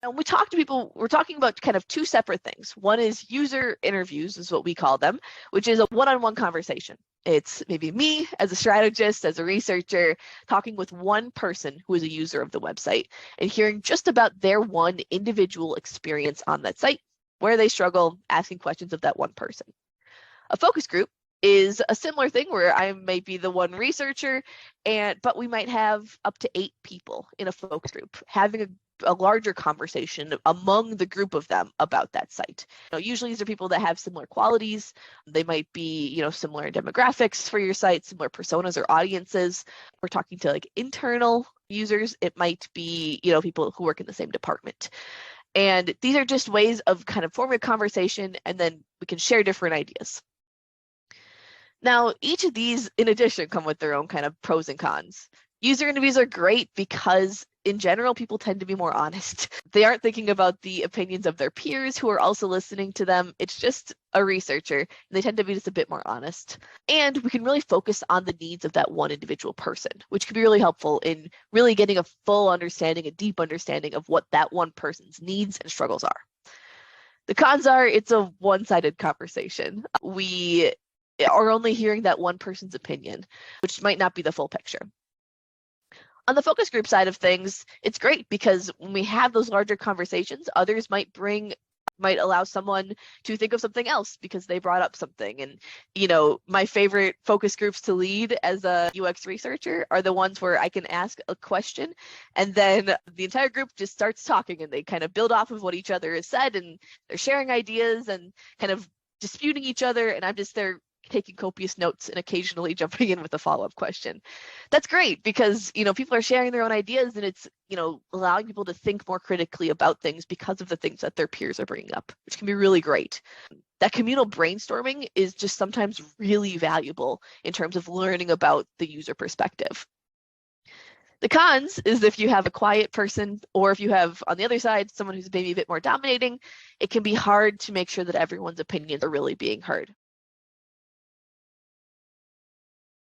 And we talk to people, we're talking about kind of two separate things. One is user interviews, is what we call them, which is a one-on-one conversation. It's maybe me as a strategist, as a researcher, talking with one person who is a user of the website and hearing just about their one individual experience on that site, where they struggle, asking questions of that one person. A focus group is a similar thing where I might be the one researcher, but we might have up to 8 people in a focus group having a larger conversation among the group of them about that site. Usually these are people that have similar qualities. They might be, similar demographics for your site, similar personas or audiences. We're talking to like internal users. It might be, people who work in the same department. And these are just ways of kind of forming a conversation, and then we can share different ideas. Now, each of these, in addition, come with their own kind of pros and cons. User interviews are great because, in general, people tend to be more honest. They aren't thinking about the opinions of their peers who are also listening to them. It's just a researcher, and they tend to be just a bit more honest. And we can really focus on the needs of that one individual person, which can be really helpful in really getting a full understanding, a deep understanding of what that one person's needs and struggles are. The cons are it's a one-sided conversation. We are only hearing that one person's opinion, which might not be the full picture. On the focus group side of things, it's great because when we have those larger conversations, others might allow someone to think of something else because they brought up something. And, my favorite focus groups to lead as a UX researcher are the ones where I can ask a question and then the entire group just starts talking and they kind of build off of what each other has said and they're sharing ideas and kind of disputing each other. And I'm just there taking copious notes and occasionally jumping in with a follow-up question. That's great because, people are sharing their own ideas and it's, allowing people to think more critically about things because of the things that their peers are bringing up, which can be really great. That communal brainstorming is just sometimes really valuable in terms of learning about the user perspective. The cons is if you have a quiet person or if you have, on the other side, someone who's maybe a bit more dominating, it can be hard to make sure that everyone's opinions are really being heard.